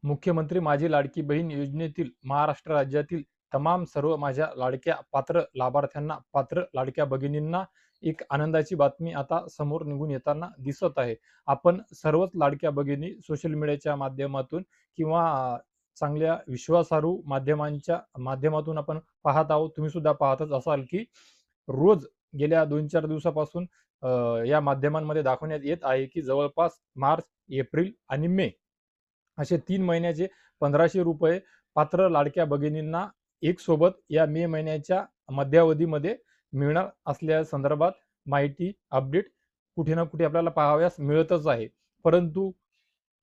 मुख्यमंत्री माझी लाडकी बहीण योजनेतील महाराष्ट्र राज्यातील तमाम सर्व माझ्या लाडक्या पात्र लाभार्थ्यांना, पात्र लाडक्या भगिनींना एक आनंदाची बातमी आता समोर निघून येताना दिसत आहे. आपण सर्वच लाडक्या भगिनी सोशल मीडियाच्या माध्यमातून किंवा चांगल्या विश्वासार्ह माध्यमांच्या माध्यमातून आपण पाहत आहोत. तुम्ही सुद्धा पाहतच असाल की रोज गेल्या 2-4 दिवसापासून या माध्यमांमध्ये दाखवण्यात येत आहे की जवळपास मार्च, एप्रिल आणि मे असे 3 महिन्याचे 1,500 रुपये पात्र लाडक्या भगिनींना एक सोबत या मे महिन्याच्या मध्यावधीमध्ये मिळणार असल्या संदर्भात माहिती अपडेट कुठे ना कुठे आपल्याला पाहाव्यास मिळतच आहे. परंतु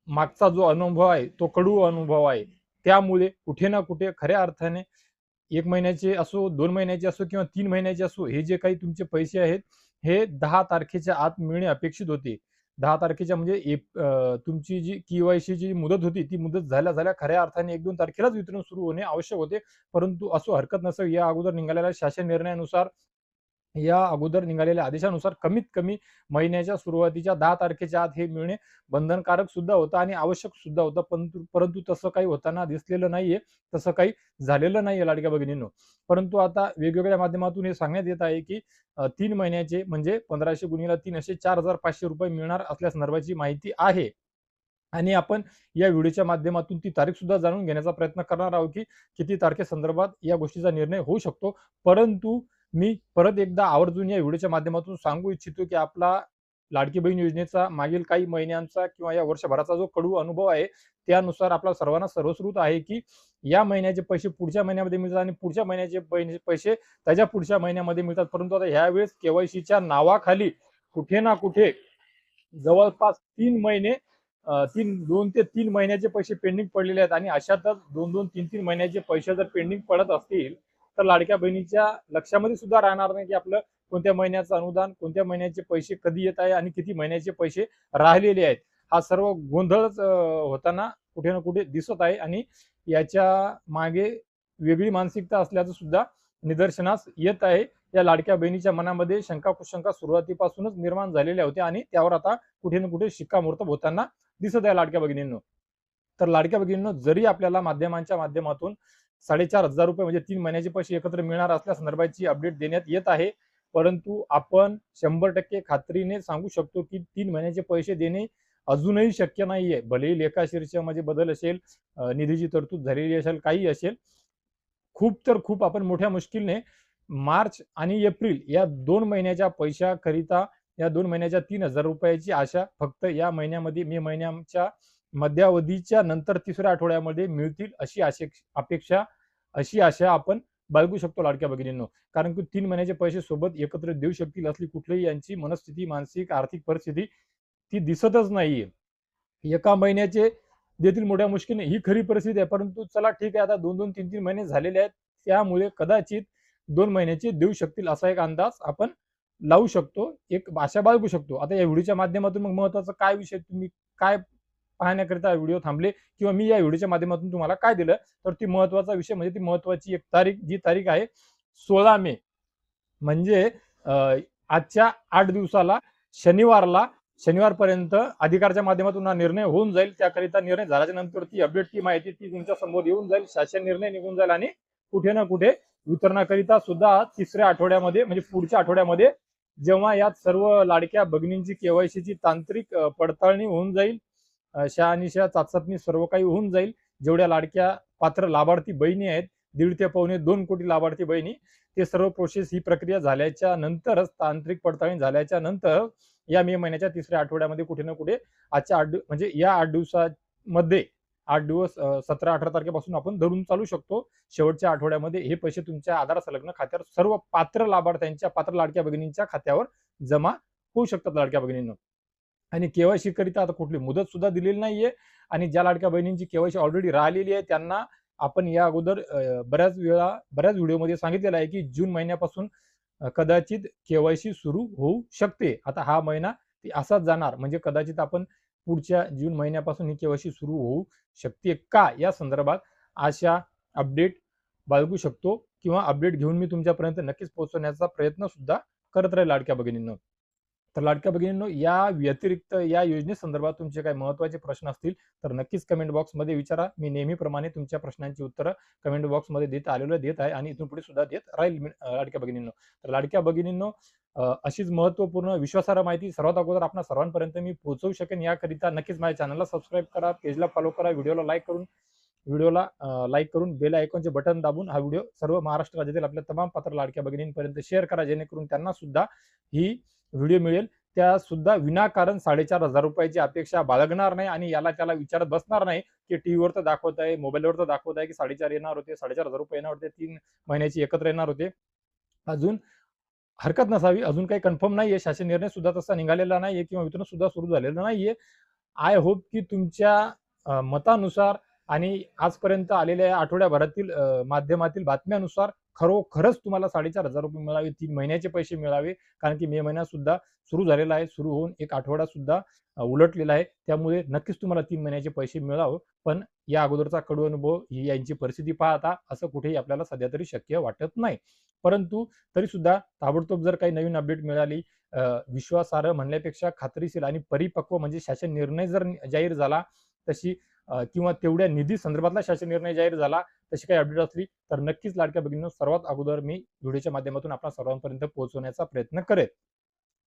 मागचा जो अनुभव आहे तो कडू अनुभव आहे. त्यामुळे कुठे ना कुठे खऱ्या अर्थाने 1 महिन्याचे असो, 2 महिन्याचे असो किंवा 3 महिन्याचे असो, हे जे काही तुमचे पैसे आहेत, हे 10 तारखेच्या आत मिळणे अपेक्षित होते. 10 तारखेच्या म्हणजे तुमची जी के-वाय-सीची मुदत होती, ती मुदत झाल्या खऱ्या अर्थाने 1-2 तारखेलाच वितरण सुरू होणे आवश्यक होते. परंतु असो हरकत नसेल, या अगोदर निघालेल्या शासन निर्णयानुसार, या अगोदर निघालेल्या आदेशानुसार कमीत कमी महिन्याच्या सुरुवातीच्या 10 तारखेच्या आत हे मिळणे बंधनकारक सुद्धा होतं आणि आवश्यक सुद्धा होतं. परंतु तसं काही होताना दिसलेलं नाहीये. तसं काही झालेलं नाहीये लाडक्या भगिनींनो. परंतु आता वेगवेगळ्या माध्यमातून हे सांगण्यात येत आहे की 3 महिन्याचे म्हणजे 1500 गुणिले 3 असे 4,500 रुपये मिळणार असल्यासंदर्भाची माहिती आहे. आणि आपण या व्हिडिओच्या माध्यमातून ती तारीख सुद्धा जाणून घेण्याचा प्रयत्न करणार आहोत की किती तारखेसंदर्भात या गोष्टीचा निर्णय होऊ शकतो. परंतु मी परत एकदा आवर्जून या व्हिडिओच्या माध्यमातून सांगू इच्छितो की आपला लाडकी बहीण योजनेचा मागील काही महिन्यांचा किंवा या वर्षभराचा जो कडू अनुभव आहे, त्यानुसार आपल्या सर्वांना सर्वश्रुत आहे की या महिन्याचे पैसे पुढच्या महिन्यामध्ये मिळतात आणि पुढच्या महिन्याचे पैसे त्याच्या पुढच्या महिन्यामध्ये मिळतात. परंतु आता ह्यावेळेस के-वाय-सीच्या नावाखाली कुठे ना कुठे जवळपास 3 महिने 2 ते 3 महिन्याचे पैसे पेंडिंग पडलेले आहेत आणि अशातच 2-2, 3-3 महिन्याचे पैसे जर पेंडिंग पडत असतील, तर लाडक्या बहिणीच्या लक्षामध्ये सुद्धा राहणार नाही की आपलं कोणत्या महिन्याचं अनुदान, कोणत्या महिन्याचे पैसे कधी येत आहे आणि किती महिन्याचे पैसे राहिलेले आहेत. हा सर्व गोंधळच होताना कुठे ना कुठे दिसत आहे आणि याच्या मागे वेगळी मानसिकता असल्याचं सुद्धा निदर्शनास येत आहे. या लाडक्या बहिणीच्या मनामध्ये शंका कुशंका सुरुवातीपासूनच निर्माण झालेल्या होत्या आणि त्यावर आता कुठे ना कुठे शिक्कामोर्तब होताना दिसत आहे लाडक्या भगिनींनो. तर लाडक्या भगिनींनो, जरी आपल्याला माध्यमांच्या माध्यमातून 4,500 रुपये म्हणजे 3 महिन्याचे पैसे एकत्र मिळणार असल्या संदर्भाची अपडेट देण्यात येत आहे. परंतु आपण 100% खात्रीने सांगू शकतो की 3 महिन्याचे पैसे देणे अजूनही शक्य नाहीये. भलेही लेखाशीर्षामध्ये बदल असेल, निधीची तरतूद झालेली असेल, काही असेल, खूप तर खूप आपण मोठ्या मुश्किलने मार्च आणि एप्रिल या 2 महिन्याच्या पैशाकरिता, या 2 महिन्याच्या 3,000 रुपयाची आशा फक्त या महिन्यामध्ये मे महिन्याच्या मध्यावधीच्या नंतर 3ऱ्या आठवड्यामध्ये मिळतील अशी आशा आपण बाळगू शकतो लाडक्या भगिनींनो. कारण की 3 महिन्याचे पैसे सोबत एकत्र देऊ शकतील असली कुठलीही यांची मनस्थिती, मानसिक, आर्थिक परिस्थिती ती दिसतच नाहीये. एका महिन्याचे देतील मोठ्या मुश्किलीने, ही खरी परिस्थिती आहे. परंतु चला ठीक आहे, आता 2-2, 3-3 महिने झालेले आहेत. त्यामुळे कदाचित 2 महिन्याचे देऊ शकतील असा एक अंदाज आपण लावू शकतो, एक आशा बाळगू शकतो. आता या व्हिडिओच्या माध्यमातून मग महत्त्वाचा काय विषय, तुम्ही काय पाहण्याकरिता व्हिडिओ थांबले किंवा मी या व्हिडिओच्या माध्यमातून तुम्हाला काय दिलं, तर ती महत्त्वाचा विषय म्हणजे ती महत्त्वाची एक तारीख, जी तारीख आहे 16 मे. म्हणजे आजच्या 8 दिवसाला शनिवारपर्यंत अधिकाराच्या माध्यमातून हा निर्णय होऊन जाईल. त्याकरिता निर्णय झाल्याच्या नंतर ती अपडेट, ती माहिती ती तुमच्या समोर येऊन जाईल. शासन निर्णय निघून जाईल आणि कुठे ना कुठे वितरणाकरिता सुद्धा 3ऱ्या आठवड्यामध्ये म्हणजे पुढच्या आठवड्यामध्ये जेव्हा यात सर्व लाडक्या भगिनींची के-वाय-सीची तांत्रिक पडताळणी होऊन जाईल, शहानिशा चाचपणी सर्व काही होऊन जाईल. जेवढ्या लाडक्या पात्र लाभार्थी बहिणी आहेत, 1.5 ते 2.25 कोटी लाभार्थी बहिणी, ते सर्व प्रोसेस, ही प्रक्रिया झाल्याच्या नंतरच, तांत्रिक पडताळणी झाल्याच्या नंतर या मे महिन्याच्या 3ऱ्या आठवड्यामध्ये कुठे ना कुठे आजच्या 8 म्हणजे या 8 दिवसामध्ये 8 दिवस 17-18 तारखेपासून आपण धरून चालू शकतो. शेवटच्या आठवड्यामध्ये हे पैसे तुमच्या आधार संलग्न खात्यावर सर्व पात्र लाभार्थ्यांच्या, पात्र लाडक्या भगिनींच्या खात्यावर जमा होऊ शकतात लाडक्या भगिनींनो. आणि के-वाय-सी करिता आता कुठली मुदत सुद्धा दिलेली नाहीये आणि ज्या लाडक्या बहिणींची के-वाय-सी ऑलरेडी राहिलेली आहे त्यांना आपण या अगोदर बऱ्याच व्हिडिओमध्ये सांगितलेलं आहे की जून महिन्यापासून कदाचित के-वाय-सी सुरू होऊ शकते. आता हा महिना असाच जाणार, म्हणजे कदाचित आपण पुढच्या जून महिन्यापासून ही के-वाय-सी सुरू होऊ शकते का, या संदर्भात अशा अपडेट बाळगू शकतो किंवा अपडेट घेऊन मी तुमच्यापर्यंत नक्कीच पोहोचवण्याचा प्रयत्न सुद्धा करत राहील लाडक्या भगिनींनो. तर लाडक्या भगिनींनो, या व्यतिरिक्त या योजनेसंदर्भात तुमचे काही महत्त्वाचे प्रश्न असतील, तर नक्कीच कमेंट बॉक्समध्ये विचारा. मी नेहमीप्रमाणे तुमच्या प्रश्नांची उत्तरं कमेंट बॉक्समध्ये देत आहे आणि इथून पुढे सुद्धा देत राहील मी लाडक्या भगिनींनो. तर लाडक्या भगिनींनो, अशीच महत्त्वपूर्ण विश्वासार्ह माहिती सर्वात अगोदर आपणा सर्वांपर्यंत मी पोहोचवू शकेन याकरिता नक्कीच माझ्या चॅनलला सबस्क्राईब करा, पेजला फॉलो करा, व्हिडिओला लाईक करून बेल आयकॉनचे बटन दाबून हा व्हिडिओ सर्व महाराष्ट्र राज्यातील आपल्या तमाम पात्र लाडक्या भगिनींपर्यंत शेअर करा, जेणेकरून त्यांना सुद्धा ही व्हिडिओ मिळेल. त्या सुद्धा विनाकारण 4,500 रुपयाची अपेक्षा बाळगणार नाही आणि याला त्याला विचारत बसणार नाही, की टीव्हीवर तर दाखवत आहे, मोबाईलवर तर दाखवत आहे, की 4,500 येणार होते, 4,500 रुपये येणार होते, 3 महिन्याची एकत्र येणार होते. अजून हरकत नसावी, अजून काही कन्फर्म नाहीये. शासन निर्णय सुद्धा तसा निघालेला नाहीये किंवा वितरण सुद्धा सुरू झालेलं नाहीये. आय होप की तुमच्या मतानुसार आणि आजपर्यंत आलेल्या आठवड्याभरातील माध्यमातील बातम्यानुसार खरोखरच तुम्हाला 4,500 रुपये मिळावे, 3 महिन्याचे पैसे मिळावे. कारण की मे महिना सुद्धा सुरू झालेला आहे. सुरू होऊन 1 आठवडा सुद्धा उलटलेला आहे. त्यामुळे नक्कीच तुम्हाला 3 महिन्याचे पैसे मिळावं. पण या अगोदरचा कडू अनुभव ही यांची परिस्थिती पाहता असं कुठेही आपल्याला सध्या तरी शक्य वाटत नाही. परंतु तरी सुद्धा ताबडतोब जर काही नवीन अपडेट मिळाली, विश्वासार्ह म्हणण्यापेक्षा खात्रीशीर आणि परिपक्व म्हणजे शासन निर्णय जर जाहीर झाला तशी किंवा तेवढ्या निधी संदर्भातला शासन निर्णय जाहीर झाला, तशी काही अपडेट असली तर नक्कीच लाडक्या भगिनींनो सर्वात अगोदर मी व्हिडिओच्या माध्यमातून आपणा सर्वांपर्यंत पोहोचवण्याचा प्रयत्न करेन.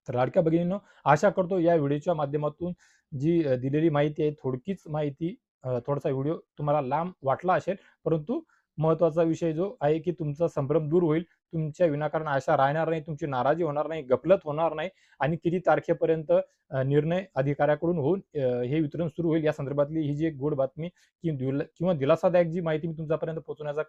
तर लाडक्या भगिनींनो, आशा करतो या व्हिडिओच्या माध्यमातून जी दिलेली माहिती आहे, थोडकीच माहिती, थोडासा व्हिडिओ तुम्हाला लांब वाटला असेल, परंतु महत्त्वाचा विषय जो आहे की तुमचा संभ्रम दूर होईल. तुमच्या विनाकारण आशा राहणार नाही, तुमची नाराजी होणार नाही, गफलत होणार नाही आणि किती तारखेपर्यंत निर्णय अधिकाऱ्याकडून होऊन हे वितरण सुरू होईल या संदर्भातली ही जी एक गोड बातमी किंवा दिलासादायक जी माहिती मी तुमच्यापर्यंत पोहोचवण्याचा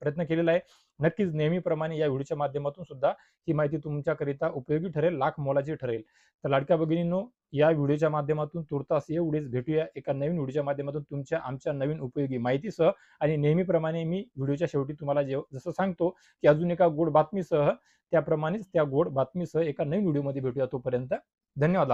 प्रयत्न केलेला आहे. नक्कीच नेहमीप्रमाणे या व्हिडिओच्या माध्यमातून सुद्धा ही माहिती तुमच्याकरिता उपयोगी ठरेल, लाख मोलाची ठरेल. तर लाडक्या भगिनींनो, या व्हिडिओच्या माध्यमातून तुर्तास एवढेच. भेटूया एका नवीन व्हिडिओच्या माध्यमातून आमच्या नवीन उपयोगी माहितीसह. आणि नेहमीप्रमाणे मी व्हिडिओच्या शेवटी तुम्हाला जसं सांगतो, की अजून एका गोड बातमीसह, त्याप्रमाणेच त्या गोड बातमीसह एका नवीन व्हिडिओमध्ये भेटूया. तोपर्यंत धन्यवाद.